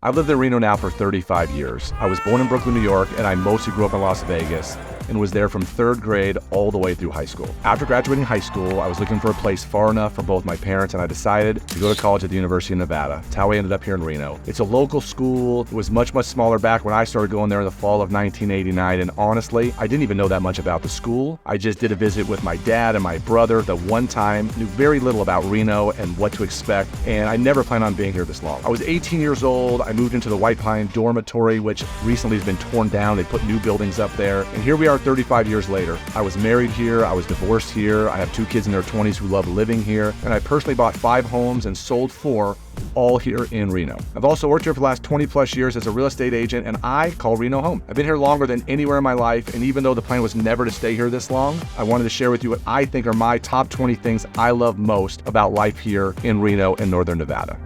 I've lived in Reno now for 35 years. I was born in Brooklyn, New York, and I mostly grew up in Las Vegas and was there from 3rd grade all the way through high school. After graduating high school, I was looking for a place far enough for both my parents, and I decided to go to college at the University of Nevada. That's how I ended up here in Reno. It's a local school. It was much, much smaller back when I started going there in the fall of 1989, and honestly, I didn't even know that much about the school. I just did a visit with my dad and my brother the one time, knew very little about Reno and what to expect, and I never planned on being here this long. I was 18 years old. I moved into the White Pine dormitory, which recently has been torn down. They put new buildings up there, and here we are 35 years later. I was married here, I was divorced here, I have 2 kids in their 20s who love living here, and I personally bought 5 homes and sold 4, all here in Reno. I've also worked here for the last 20 plus years as a real estate agent, and I call Reno home. I've been here longer than anywhere in my life, and even though the plan was never to stay here this long, I wanted to share with you what I think are my top 20 things I love most about life here in Reno and Northern Nevada.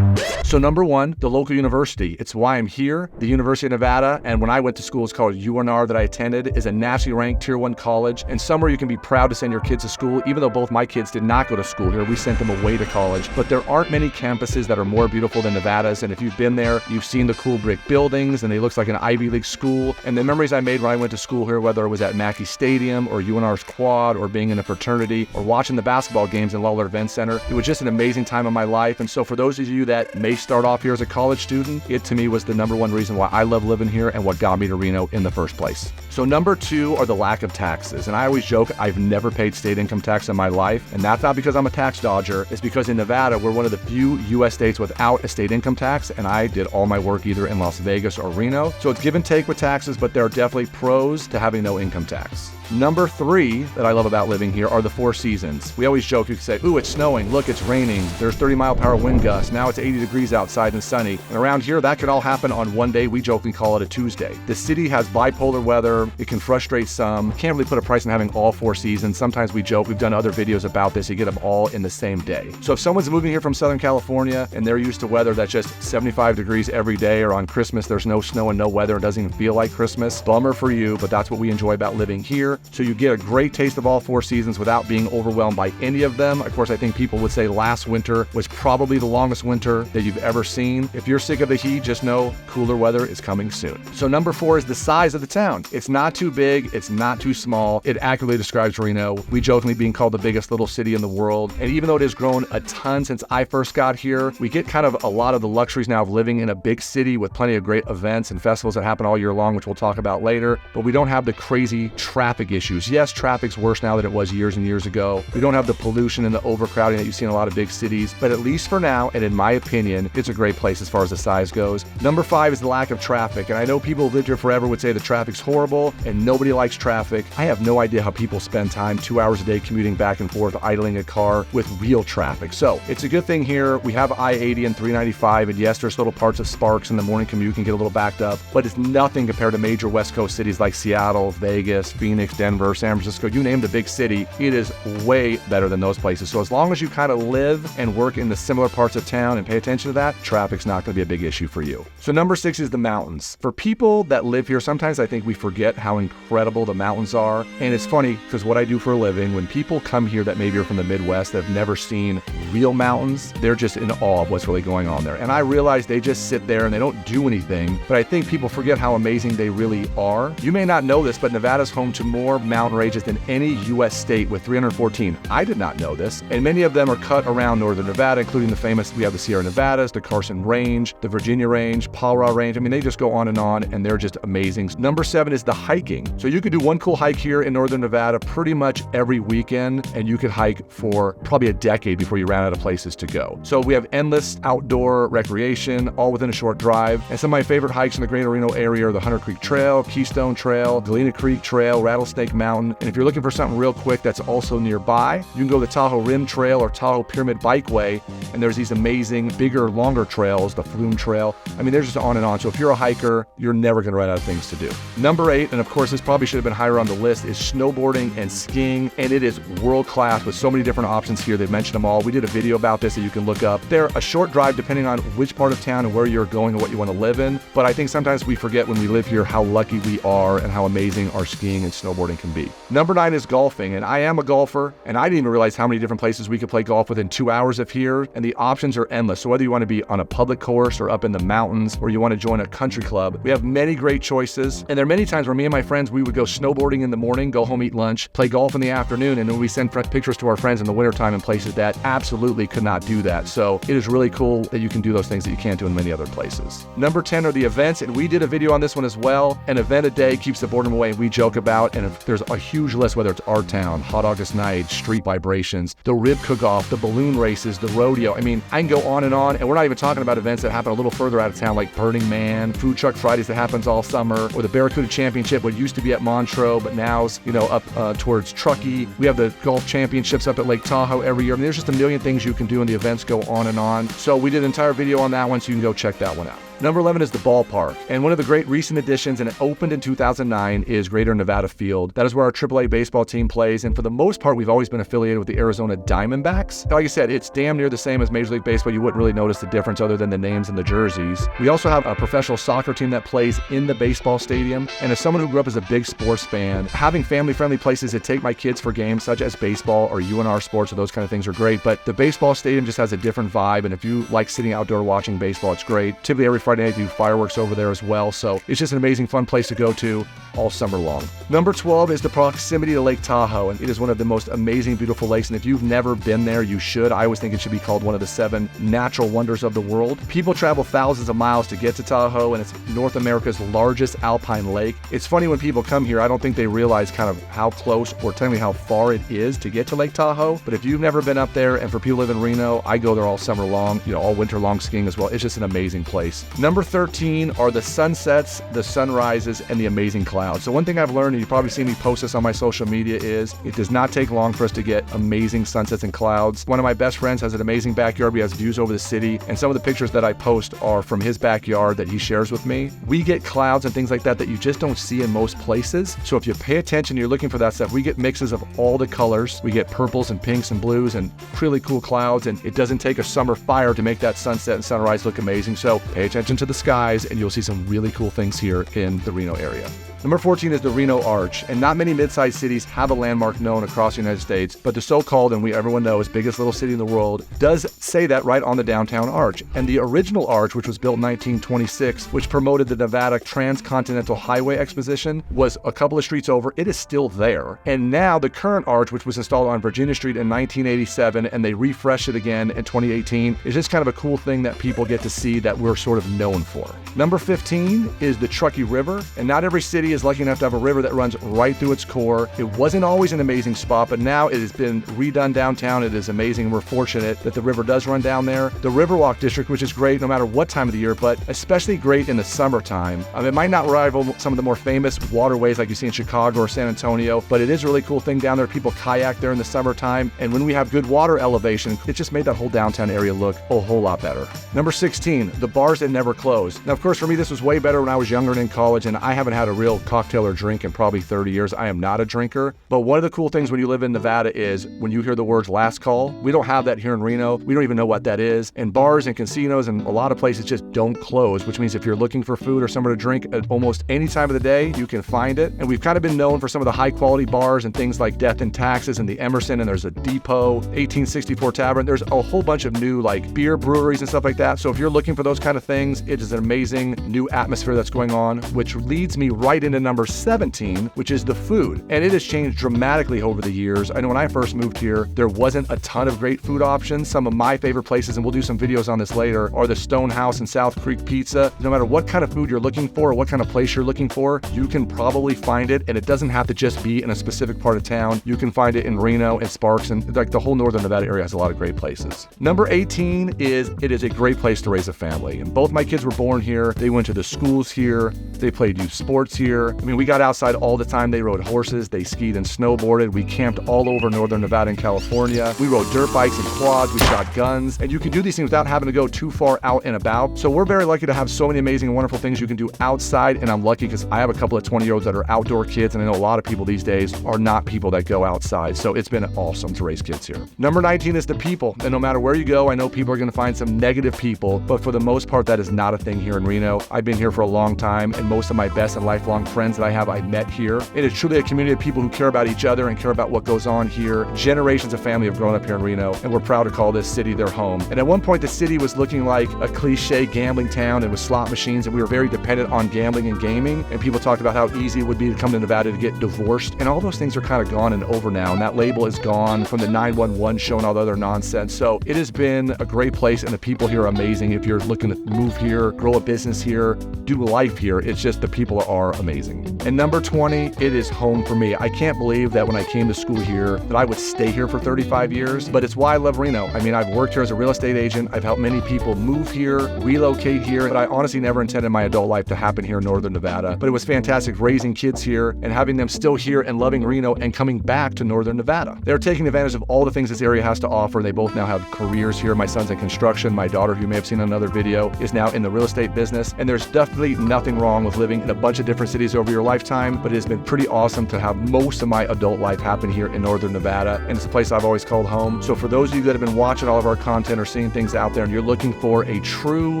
So number 1, the local university. It's why I'm here. The University of Nevada, and when I went to school, it's called UNR that I attended, is a nationally ranked Tier 1 college, and somewhere you can be proud to send your kids to school. Even though both my kids did not go to school here, we sent them away to college. But there aren't many campuses that are more beautiful than Nevada's, and if you've been there, you've seen the cool brick buildings, and it looks like an Ivy League school. And the memories I made when I went to school here, whether it was at Mackey Stadium or UNR's quad or being in a fraternity or watching the basketball games in Lawler Event Center, it was just an amazing time of my life. And so for those of you that may start off here as a college student, it to me was the number 1 reason why I love living here and what got me to Reno in the first place. So number 2 are the lack of taxes. And I always joke, I've never paid state income tax in my life. And that's not because I'm a tax dodger. It's because in Nevada, we're one of the few U.S. states without a state income tax. And I did all my work either in Las Vegas or Reno. So it's give and take with taxes, but there are definitely pros to having no income tax. Number 3 that I love about living here are the 4 seasons. We always joke, you can say, ooh, it's snowing, look, it's raining, there's 30-mile-per-hour wind gusts, now it's 80 degrees outside and sunny. And around here, that could all happen on one day. We jokingly call it a Tuesday. The city has bipolar weather. It can frustrate some. Can't really put a price on having all 4 seasons. Sometimes we joke, we've done other videos about this, you get them all in the same day. So if someone's moving here from Southern California and they're used to weather that's just 75 degrees every day, or on Christmas there's no snow and no weather, it doesn't even feel like Christmas, bummer for you, but that's what we enjoy about living here. So you get a great taste of all 4 seasons without being overwhelmed by any of them. Of course, I think people would say last winter was probably the longest winter that you've ever seen. If you're sick of the heat, just know cooler weather is coming soon. So number 4 is the size of the town. It's not too big, it's not too small. It accurately describes Reno. We jokingly being called the biggest little city in the world. And even though it has grown a ton since I first got here, we get kind of a lot of the luxuries now of living in a big city with plenty of great events and festivals that happen all year long, which we'll talk about later. But we don't have the crazy traffic issues. Yes, traffic's worse now than it was years and years ago. We don't have the pollution and the overcrowding that you see in a lot of big cities, but at least for now, and in my opinion, it's a great place as far as the size goes. Number 5 is the lack of traffic, and I know people who lived here forever would say the traffic's horrible and nobody likes traffic. I have no idea how people spend time 2 hours a day commuting back and forth, idling a car with real traffic. So it's a good thing here. We have I-80 and 395, and yes, there's little parts of Sparks in the morning commute can get a little backed up, but it's nothing compared to major West Coast cities like Seattle, Vegas, Phoenix, Denver, San Francisco, you name the big city, it is way better than those places. So as long as you kind of live and work in the similar parts of town and pay attention to that, traffic's not going to be a big issue for you. So number 6 is the mountains. For people that live here, sometimes I think we forget how incredible the mountains are. And it's funny because what I do for a living, when people come here that maybe are from the Midwest that have never seen real mountains, they're just in awe of what's really going on there. And I realize they just sit there and they don't do anything, but I think people forget how amazing they really are. You may not know this, but Nevada's home to more mountain ranges than any U.S. state with 314. I did not know this, and many of them are cut around Northern Nevada, including the famous, we have the Sierra Nevadas, the Carson Range, the Virginia Range, Paul Range. I mean, they just go on, and they're just amazing. Number 7 is the hiking. So you could do one cool hike here in Northern Nevada pretty much every weekend, and you could hike for probably a decade before you ran out of places to go. So we have endless outdoor recreation, all within a short drive. And some of my favorite hikes in the Greater Reno area are the Hunter Creek Trail, Keystone Trail, Galena Creek Trail, Rattlesnake Mountain. And if you're looking for something real quick that's also nearby, you can go to the Tahoe Rim Trail or Tahoe Pyramid Bikeway, and there's these amazing, bigger, longer trails, the Flume Trail. I mean, they're just on and on. So if you're a hiker, you're never going to run out of things to do. Number 8 great. And of course, this probably should have been higher on the list, is snowboarding and skiing. And it is world-class with so many different options here. They've mentioned them all. We did a video about this that you can look up. They're a short drive depending on which part of town and where you're going and what you want to live in. But I think sometimes we forget when we live here how lucky we are and how amazing our skiing and snowboarding can be. Number 9 is golfing. And I am a golfer, and I didn't even realize how many different places we could play golf within 2 hours of here. And the options are endless. So whether you want to be on a public course or up in the mountains, or you want to join a country club, we have many great choices. And there are many times where me and my friends, we would go snowboarding in the morning, go home, eat lunch, play golf in the afternoon, and then we send pictures to our friends in the wintertime in places that absolutely could not do that. So it is really cool that you can do those things that you can't do in many other places. Number 10 are the events, and we did a video on this one as well. An event a day keeps the boredom away, and we joke about, and if there's a huge list, whether it's Art Town, Hot August Night, Street Vibrations, the Rib Cook-Off, the balloon races, the rodeo. I mean, I can go on, and we're not even talking about events that happen a little further out of town, like Burning Man, Food Truck Fridays that happens all summer, or the Barracuda Championship, what used to be at Montreux, but now's, up towards Truckee. We have the golf championships up at Lake Tahoe every year. I mean, there's just a million things you can do, and the events go on and on. So we did an entire video on that one, so you can go check that one out. Number 11 is the ballpark. And one of the great recent additions, and it opened in 2009, is Reno Nevada Field. That is where our AAA baseball team plays. And for the most part, we've always been affiliated with the Arizona Diamondbacks. Like I said, it's damn near the same as Major League Baseball. You wouldn't really notice the difference other than the names and the jerseys. We also have a professional soccer team that plays in the baseball stadium. And as someone who grew up as a big sports fan, having family-friendly places to take my kids for games such as baseball or UNR sports or those kind of things are great. But the baseball stadium just has a different vibe. And if you like sitting outdoor watching baseball, it's great. Typically every Friday night, they do fireworks over there as well. So it's just an amazing, fun place to go to all summer long. Number 12 is the proximity to Lake Tahoe. And it is one of the most amazing, beautiful lakes. And if you've never been there, you should. I always think it should be called one of the 7 natural wonders of the world. People travel thousands of miles to get to Tahoe, and it's North America's largest alpine lake. It's funny when people come here, I don't think they realize kind of how close or technically how far it is to get to Lake Tahoe. But if you've never been up there, and for people who live in Reno, I go there all summer long, all winter long skiing as well. It's just an amazing place. Number 13 are the sunsets, the sunrises, and the amazing clouds. So one thing I've learned, and you've probably seen me post this on my social media, is it does not take long for us to get amazing sunsets and clouds. One of my best friends has an amazing backyard. He has views over the city, and some of the pictures that I post are from his backyard that he shares with me. We get clouds and things like that that you just don't see in most places. So if you pay attention, you're looking for that stuff. We get mixes of all the colors. We get purples and pinks and blues and really cool clouds, and it doesn't take a summer fire to make that sunset and sunrise look amazing. So pay attention to the skies, and you'll see some really cool things here in the Reno area. Number 14 is the Reno Arch, and not many mid-sized cities have a landmark known across the United States, but the so-called, and everyone knows, biggest little city in the world, does say that right on the downtown arch. And the original arch, which was built in 1926, which promoted the Nevada Transcontinental Highway Exposition, was a couple of streets over. It is still there. And now the current arch, which was installed on Virginia Street in 1987, and they refreshed it again in 2018, is just kind of a cool thing that people get to see that we're sort of known for. Number 15 is the Truckee River, and not every city is lucky enough to have a river that runs right through its core. It wasn't always an amazing spot, but now it has been redone downtown. It is amazing. We're fortunate that the river does run down there. The Riverwalk District, which is great no matter what time of the year, but especially great in the summertime. It might not rival some of the more famous waterways like you see in Chicago or San Antonio, but it is a really cool thing down there. People kayak there in the summertime, and when we have good water elevation, it just made that whole downtown area look a whole lot better. Number 16, the bars that never close. Now, of course, for me, this was way better when I was younger and in college, and I haven't had a real cocktail or drink in probably 30 years. I am not a drinker. But one of the cool things when you live in Nevada is when you hear the words last call. We don't have that here in Reno. We don't even know what that is. And bars and casinos and a lot of places just don't close, which means if you're looking for food or somewhere to drink at almost any time of the day, you can find it. And we've kind of been known for some of the high quality bars and things like Death and Taxes and the Emerson, and there's a Depot, 1864 Tavern. There's a whole bunch of new like beer breweries and stuff like that. So if you're looking for those kind of things, it is an amazing new atmosphere that's going on, which leads me right into number 17, which is the food. And it has changed dramatically over the years. I know when I first moved here, there wasn't a ton of great food options. Some of my favorite places, and we'll do some videos on this later, are the Stone House and South Creek Pizza. No matter what kind of food you're looking for or what kind of place you're looking for, you can probably find it. And it doesn't have to just be in a specific part of town. You can find it in Reno and Sparks, and like the whole Northern Nevada area has a lot of great places. Number 18 is it is a great place to raise a family. And both my kids were born here. They went to the schools here. They played youth sports here. here. I mean, we got outside all the time. They rode horses, they skied and snowboarded. We camped all over Northern Nevada and California. We rode dirt bikes and quads, we shot guns, and you can do these things without having to go too far out and about. So we're very lucky to have so many amazing and wonderful things you can do outside, and I'm lucky because I have a couple of 20-year-olds that are outdoor kids, and I know a lot of people these days are not people that go outside. So it's been awesome to raise kids here. Number 19 is the people, and no matter where you go, I know people are going to find some negative people, but for the most part, that is not a thing here in Reno. I've been here for a long time, and most of my best and lifelong friends that I met here. It is truly a community of people who care about each other and care about what goes on here. Generations of family have grown up here in Reno, and we're proud to call this city their home. And at one point, the city was looking like a cliche gambling town and with slot machines, and we were very dependent on gambling and gaming, and people talked about how easy it would be to come to Nevada to get divorced, and all those things are kind of gone and over now, and that label is gone from the 911 show and all the other nonsense. So it has been a great place, and the people here are amazing. If you're looking to move here, grow a business here, do life here, it's just the people are amazing. And number 20, it is home for me. I can't believe that when I came to school here that I would stay here for 35 years, but it's why I love Reno. I mean, I've worked here as a real estate agent. I've helped many people move here, relocate here, but I honestly never intended my adult life to happen here in Northern Nevada. But it was fantastic raising kids here and having them still here and loving Reno and coming back to Northern Nevada. They're taking advantage of all the things this area has to offer. They both now have careers here. My son's in construction. My daughter, who you may have seen in another video, is now in the real estate business. And there's definitely nothing wrong with living in a bunch of different cities over your lifetime, but it has been pretty awesome to have most of my adult life happen here in Northern Nevada. And it's a place I've always called home. So for those of you that have been watching all of our content or seeing things out there and you're looking for a true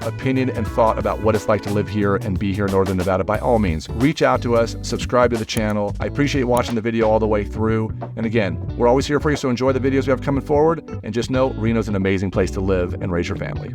opinion and thought about what it's like to live here and be here in Northern Nevada, by all means, reach out to us, subscribe to the channel. I appreciate watching the video all the way through. And again, we're always here for you, so enjoy the videos we have coming forward. And just know, Reno's an amazing place to live and raise your family.